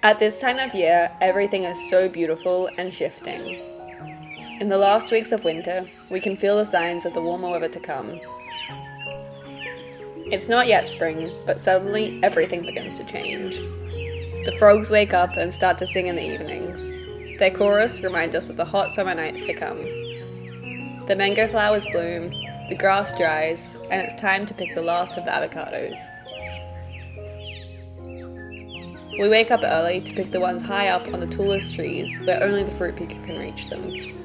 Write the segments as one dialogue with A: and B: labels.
A: At this time of year, everything is so beautiful and shifting. In the last weeks of winter, we can feel the signs of the warmer weather to come. It's not yet spring, but suddenly everything begins to change. The frogs wake up and start to sing in the evenings. Their chorus reminds us of the hot summer nights to come. The mango flowers bloom, the grass dries, and it's time to pick the last of the avocados. We wake up early to pick the ones high up on the tallest trees where only the fruit picker can reach them.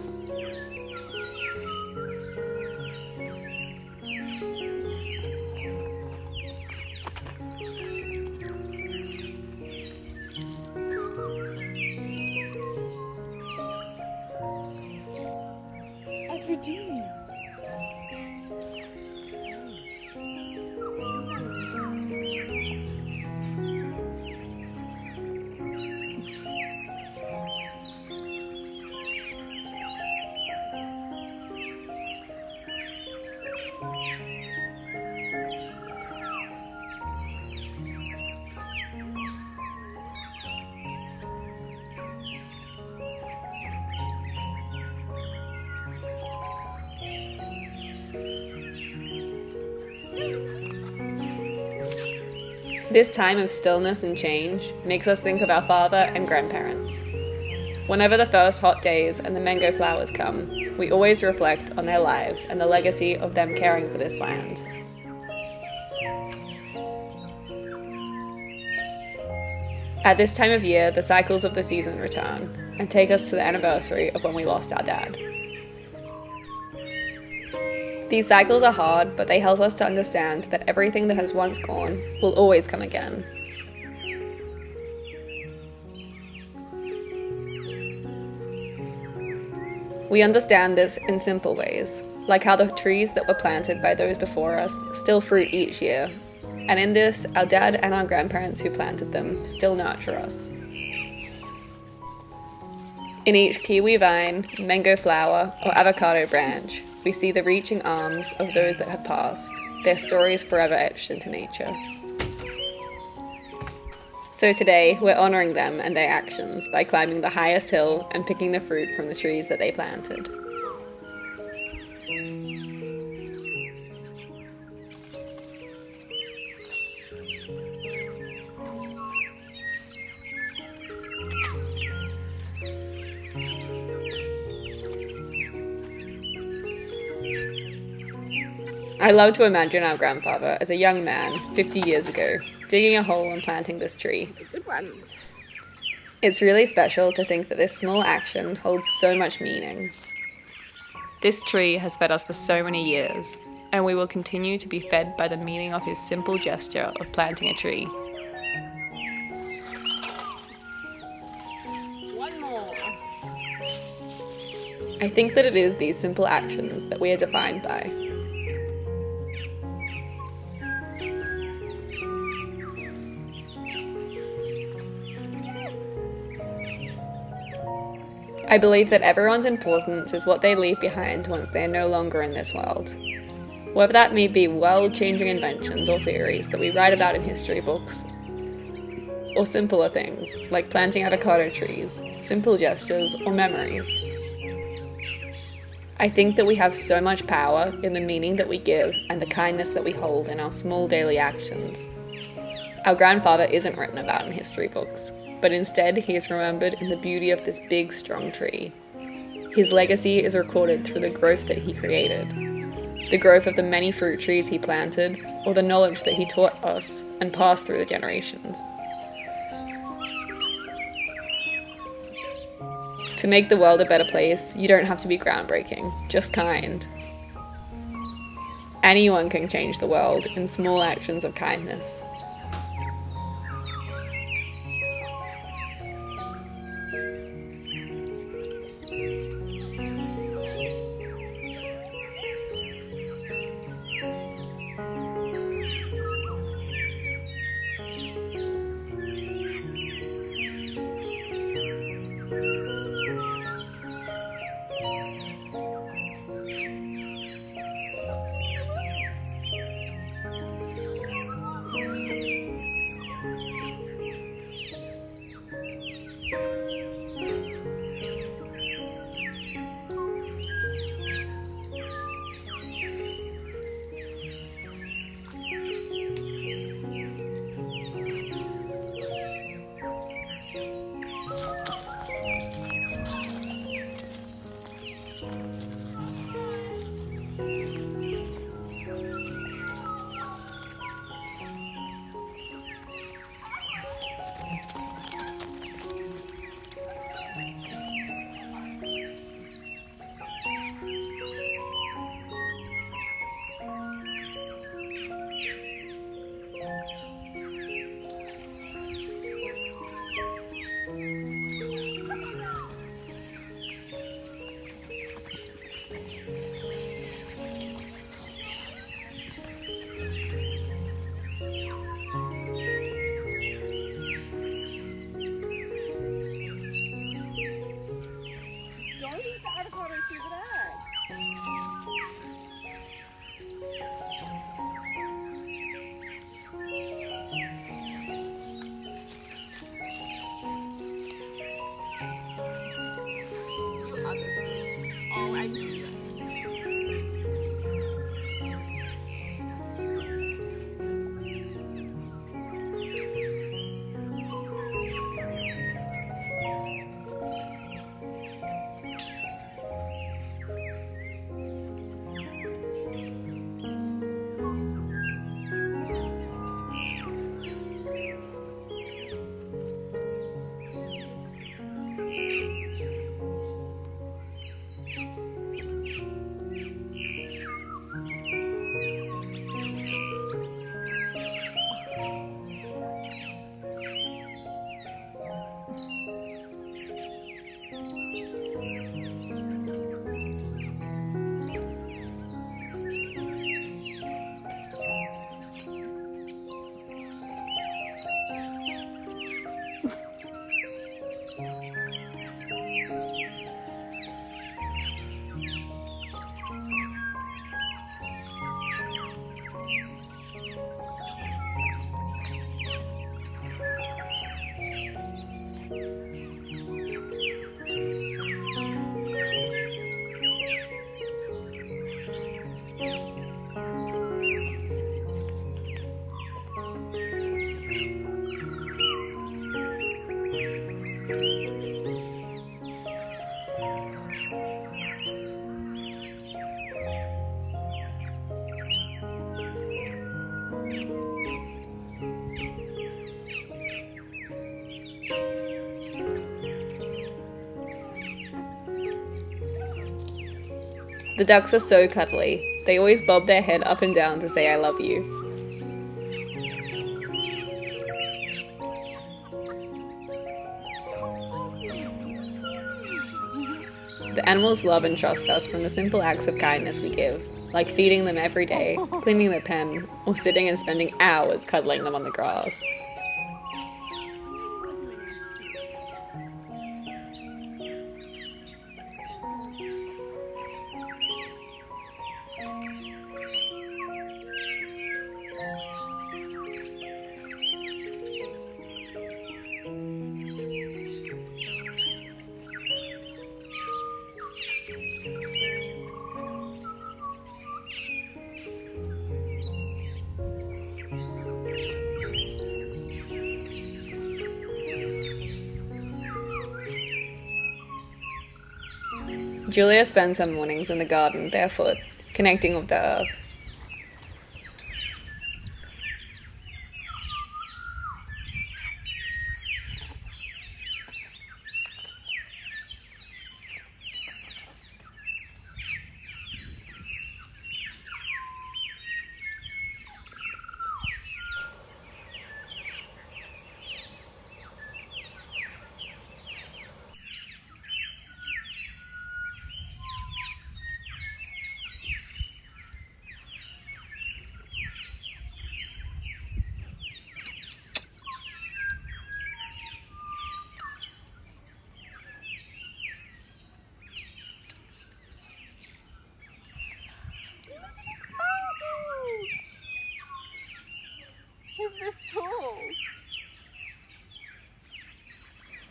A: This time of stillness and change makes us think of our father and grandparents. Whenever the first hot days and the mango flowers come, we always reflect on their lives and the legacy of them caring for this land. At this time of year, the cycles of the season return and take us to the anniversary of when we lost our dad. These cycles are hard, but they help us to understand that everything that has once gone will always come again. We understand this in simple ways, like how the trees that were planted by those before us still fruit each year, and in this, our dad and our grandparents who planted them still nurture us. In each kiwi vine, mango flower, or avocado branch, we see the reaching arms of those that have passed, their stories forever etched into nature. So today, we're honouring them and their actions by climbing the highest hill and picking the fruit from the trees that they planted. I love to imagine our grandfather as a young man 50 years ago, digging a hole and planting this tree.
B: Good ones.
A: It's really special to think that this small action holds so much meaning. This tree has fed us for so many years, and we will continue to be fed by the meaning of his simple gesture of planting a tree.
B: One more.
A: I think that it is these simple actions that we are defined by. I believe that everyone's importance is what they leave behind once they're no longer in this world. Whether that may be world-changing inventions or theories that we write about in history books, or simpler things like planting avocado trees, simple gestures, or memories. I think that we have so much power in the meaning that we give and the kindness that we hold in our small daily actions. Our grandfather isn't written about in history books, but instead he is remembered in the beauty of this big, strong tree. His legacy is recorded through the growth that he created, the growth of the many fruit trees he planted, or the knowledge that he taught us and passed through the generations. To make the world a better place, you don't have to be groundbreaking, just kind. Anyone can change the world in small actions of kindness. The ducks are so cuddly. They always bob their head up and down to say I love you. The animals love and trust us from the simple acts of kindness we give, like feeding them every day, cleaning their pen, or sitting and spending hours cuddling them on the grass. Julia spends her mornings in the garden barefoot, connecting with the earth.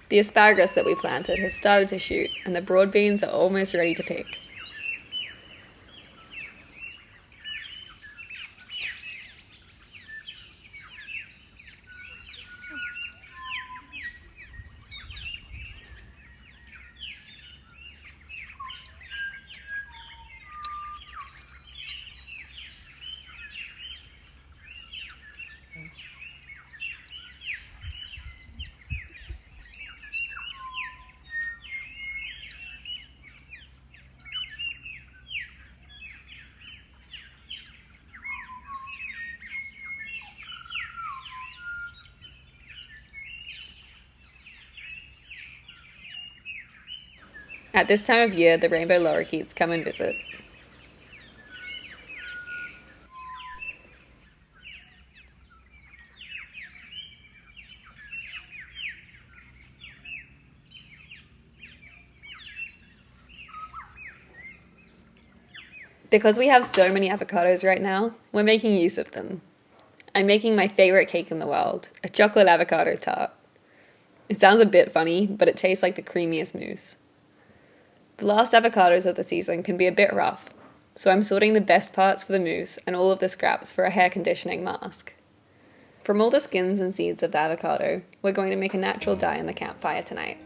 A: The asparagus that we planted has started to shoot, and the broad beans are almost ready to pick. At this time of year, the rainbow lorikeets come and visit. Because we have so many avocados right now, we're making use of them. I'm making my favorite cake in the world, a chocolate avocado tart. It sounds a bit funny, but it tastes like the creamiest mousse. The last avocados of the season can be a bit rough, so I'm sorting the best parts for the mousse and all of the scraps for a hair conditioning mask. From all the skins and seeds of the avocado, we're going to make a natural dye in the campfire tonight.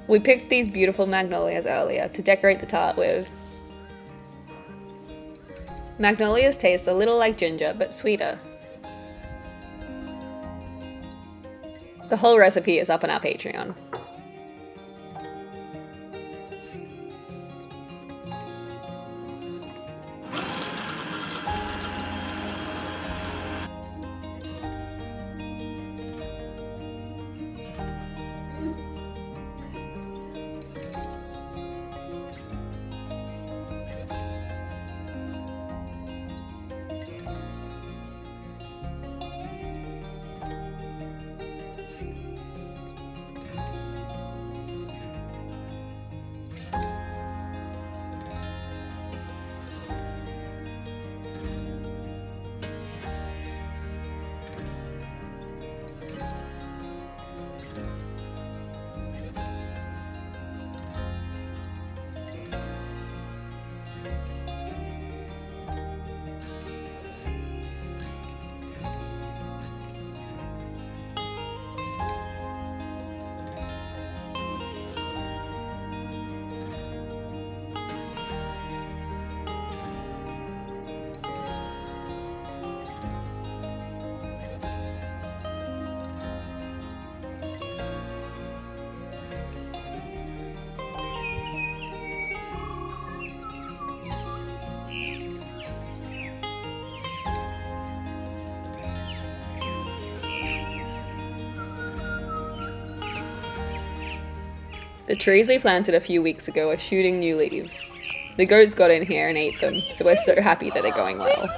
A: We picked these beautiful magnolias earlier to decorate the tart with. Magnolias taste a little like ginger, but sweeter. The whole recipe is up on our Patreon. The trees we planted a few weeks ago are shooting new leaves. The goats got in here and ate them, so we're so happy that they're going well.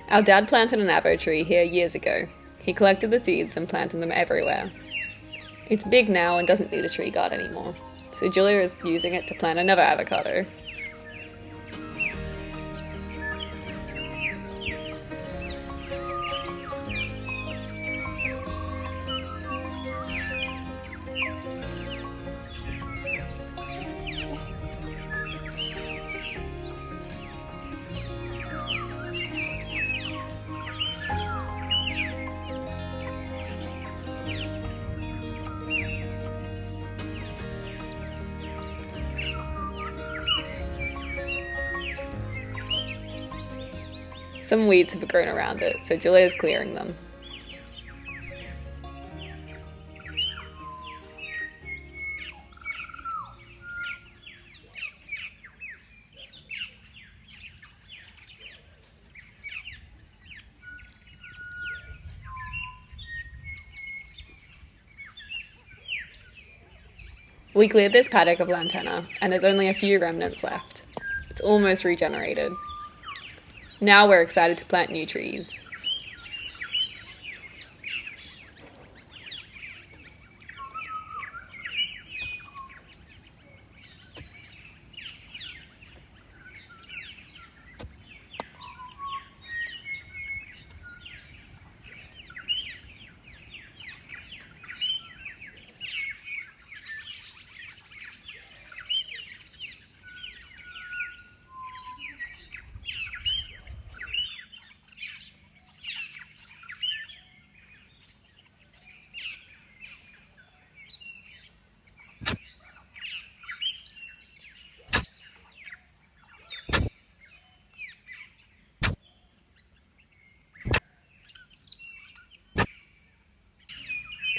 A: Our dad planted an avo tree here years ago. He collected the seeds and planted them everywhere. It's big now and doesn't need a tree guard anymore, so Julia is using it to plant another avocado. Some weeds have grown around it, so Julia's clearing them. We cleared this paddock of lantana, and there's only a few remnants left. It's almost regenerated. Now we're excited to plant new trees.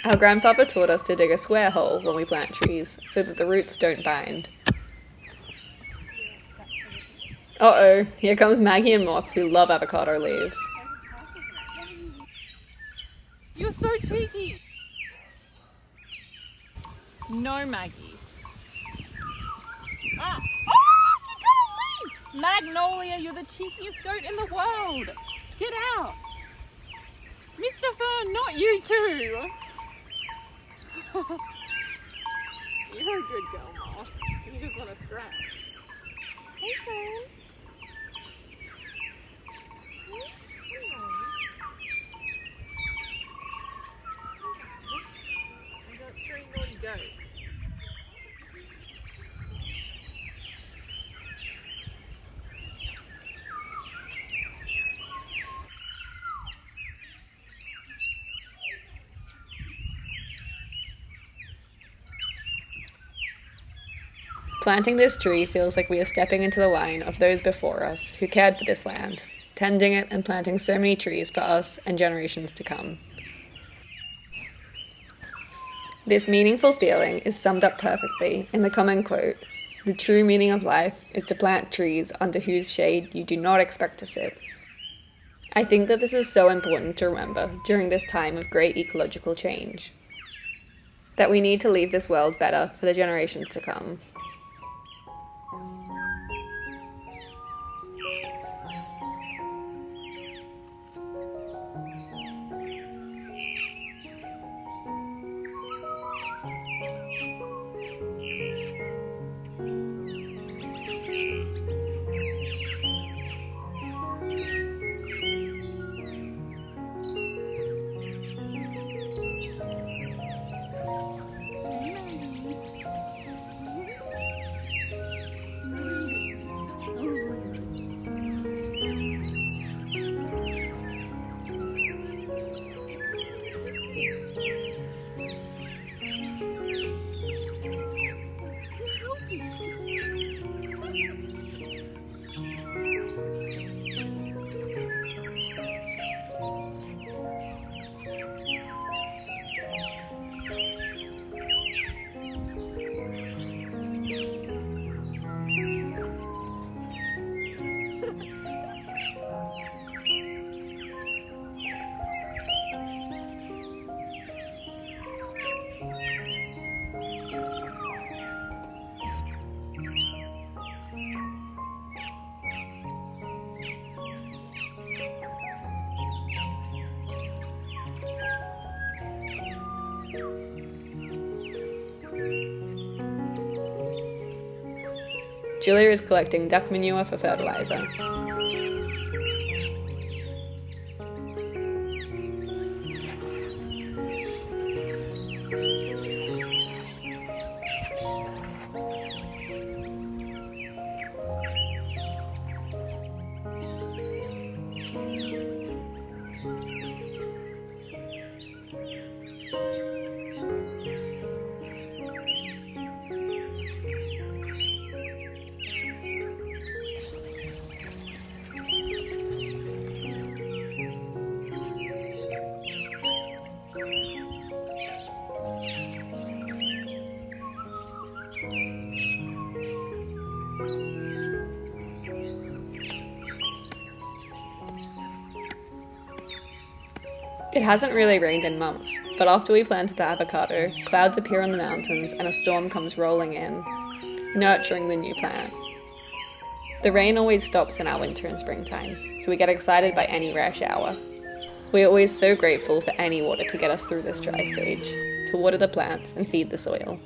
A: Our grandfather taught us to dig a square hole when we plant trees, so that the roots don't bind. Uh-oh, here comes Maggie and Moth, who love avocado leaves.
B: You're so cheeky! No, Maggie. Ah! Oh, she got a leaf! Magnolia, you're the cheekiest goat in the world! Get out! Mr. Fern, not you too! You're a good girl, Moth. You just want to scratch. Hey, Fern. I got 3 naughty goats.
A: Planting this tree feels like we are stepping into the line of those before us who cared for this land, tending it and planting so many trees for us and generations to come. This meaningful feeling is summed up perfectly in the common quote, "The true meaning of life is to plant trees under whose shade you do not expect to sit." I think that this is so important to remember during this time of great ecological change. That we need to leave this world better for the generations to come. Julia is collecting duck manure for fertilizer. It hasn't really rained in months, but after we planted the avocado, clouds appear on the mountains and a storm comes rolling in, nurturing the new plant. The rain always stops in our winter and springtime, so we get excited by any rare shower. We are always so grateful for any water to get us through this dry stage, to water the plants and feed the soil.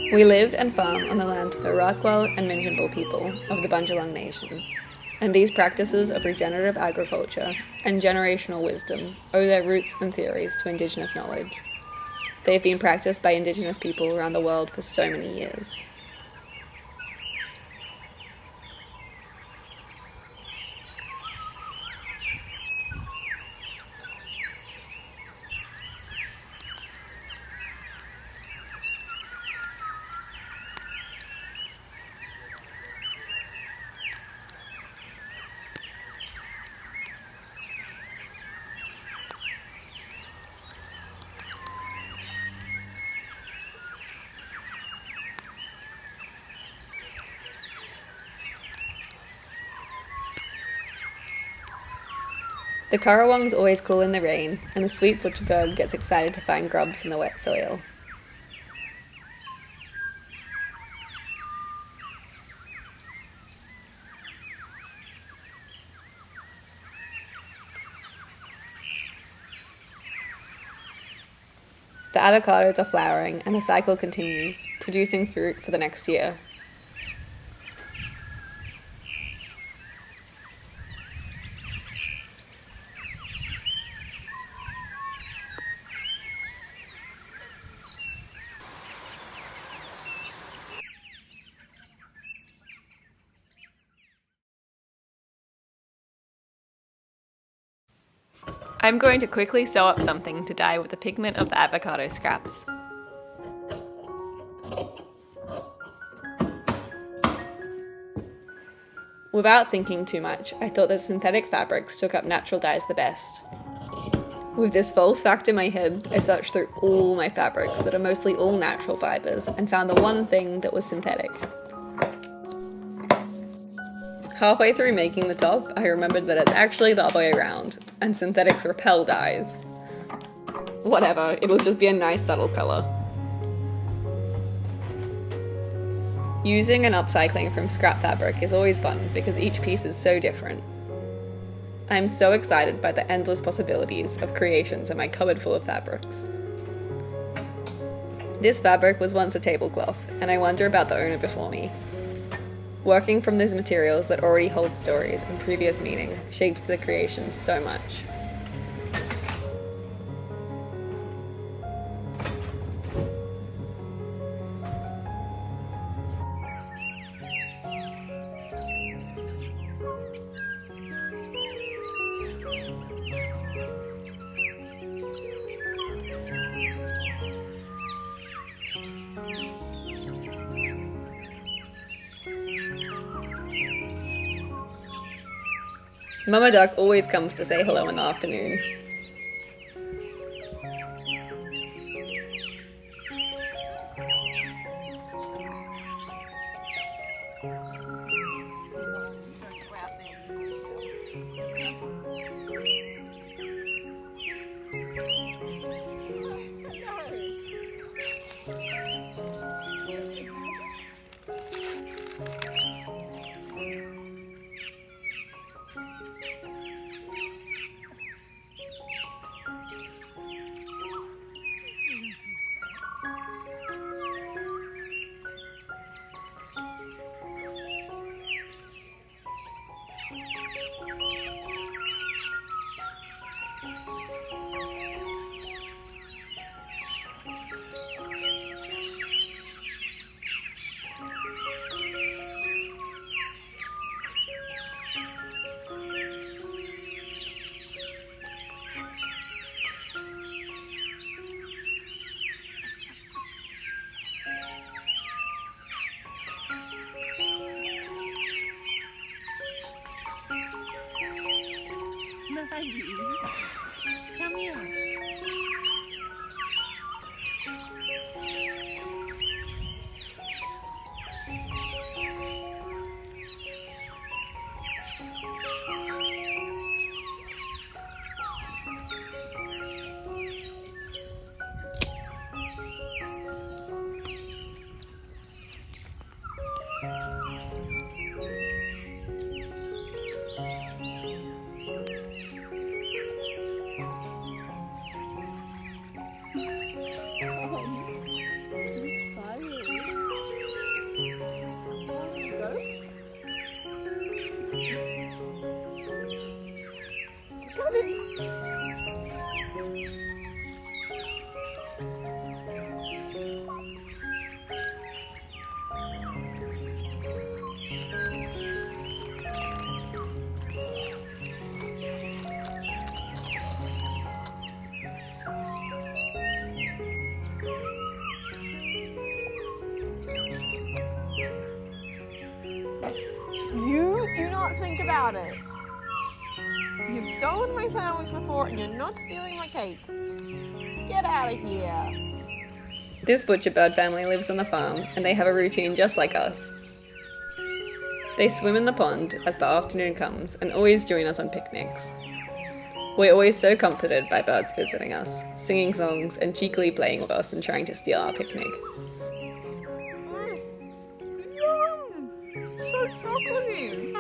A: We live and farm on the land of the Arakwal and Minjungbal people of the Bundjalung Nation, and these practices of regenerative agriculture and generational wisdom owe their roots and theories to Indigenous knowledge. They have been practiced by Indigenous people around the world for so many years. The currawong's always cool in the rain, and the sweet butcherbird gets excited to find grubs in the wet soil. The avocados are flowering, and the cycle continues, producing fruit for the next year. I'm going to quickly sew up something to dye with the pigment of the avocado scraps. Without thinking too much, I thought that synthetic fabrics took up natural dyes the best. With this false fact in my head, I searched through all my fabrics that are mostly all natural fibers and found the one thing that was synthetic. Halfway through making the top, I remembered that it's actually the other way around, and synthetics repel dyes. Whatever, it'll just be a nice subtle colour. Using and upcycling from scrap fabric is always fun because each piece is so different. I'm so excited by the endless possibilities of creations in my cupboard full of fabrics. This fabric was once a tablecloth, and I wonder about the owner before me. Working from these materials that already hold stories and previous meaning shapes the creation so much. Mama Duck always comes to say hello in the afternoon.
B: Maggie. Come here. You do not think about it. You've stolen my sandwich before and you're not stealing my cake. Get out of here.
A: This butcherbird family lives on the farm and they have a routine just like us. They swim in the pond as the afternoon comes and always join us on picnics. We're always so comforted by birds visiting us, singing songs and cheekily playing with us and trying to steal our picnic.
B: Yum! So chocolatey.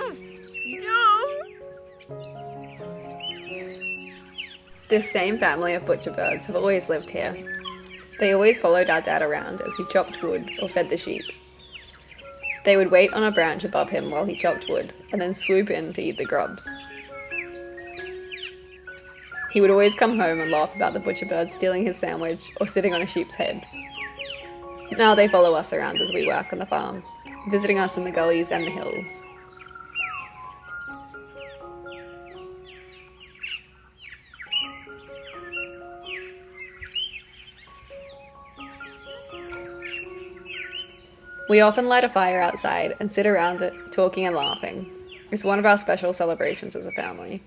B: Yum!
A: This same family of butcherbirds have always lived here. They always followed our dad around as he chopped wood or fed the sheep. They would wait on a branch above him while he chopped wood, and then swoop in to eat the grubs. He would always come home and laugh about the butcherbird stealing his sandwich or sitting on a sheep's head. Now they follow us around as we work on the farm, visiting us in the gullies and the hills. We often light a fire outside and sit around it, talking and laughing. It's one of our special celebrations as a family.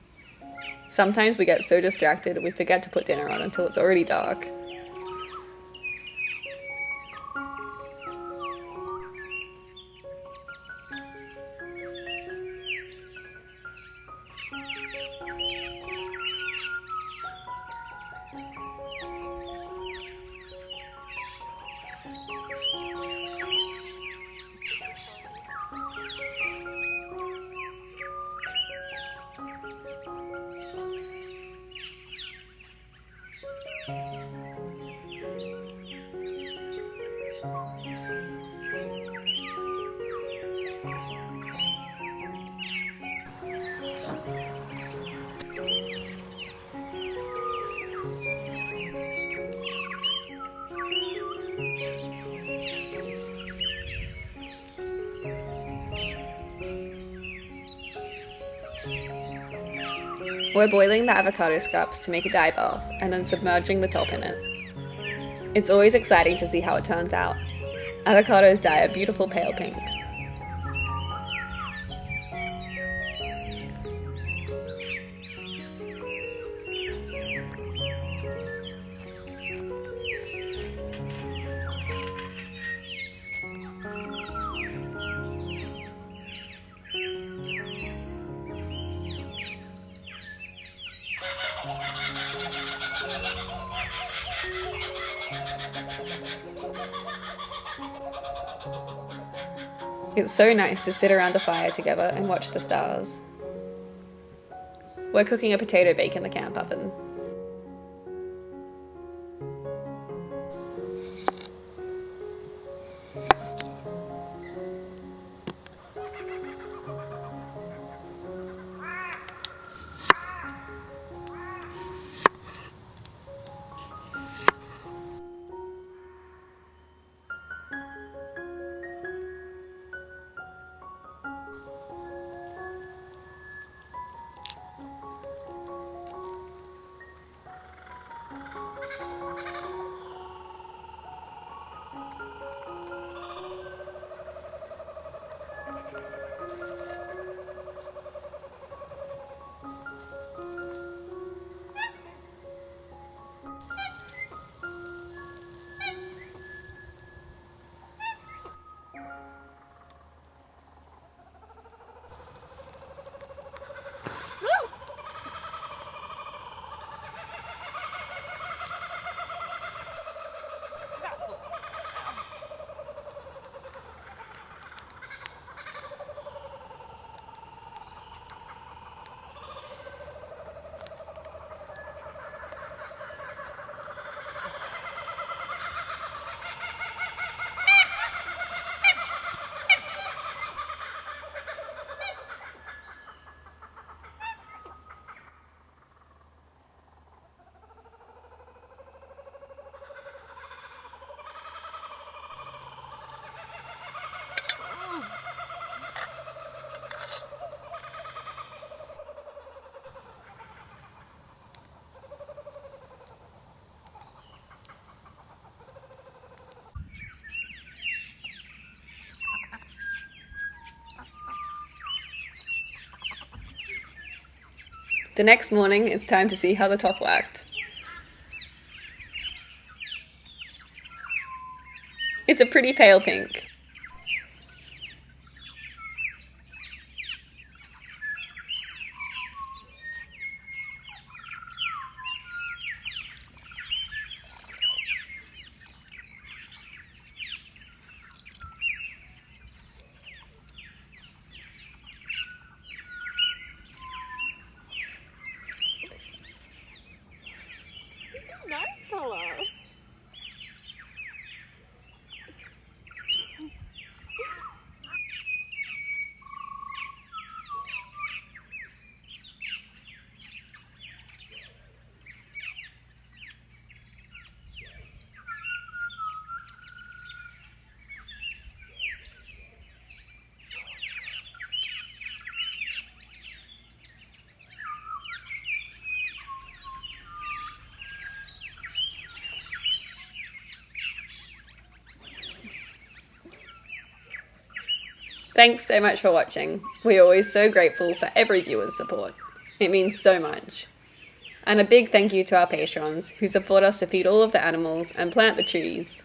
A: Sometimes we get so distracted we forget to put dinner on until it's already dark. We're boiling the avocado scraps to make a dye bath and then submerging the top in it. It's always exciting to see how it turns out. Avocados dye a beautiful pale pink. It's so nice to sit around a fire together and watch the stars. We're cooking a potato bake in the camp oven. The next morning, it's time to see how the top worked. It's a pretty pale pink.
B: It's a nice colour.
A: Thanks so much for watching. We're always so grateful for every viewer's support. It means so much. And a big thank you to our patrons who support us to feed all of the animals and plant the trees.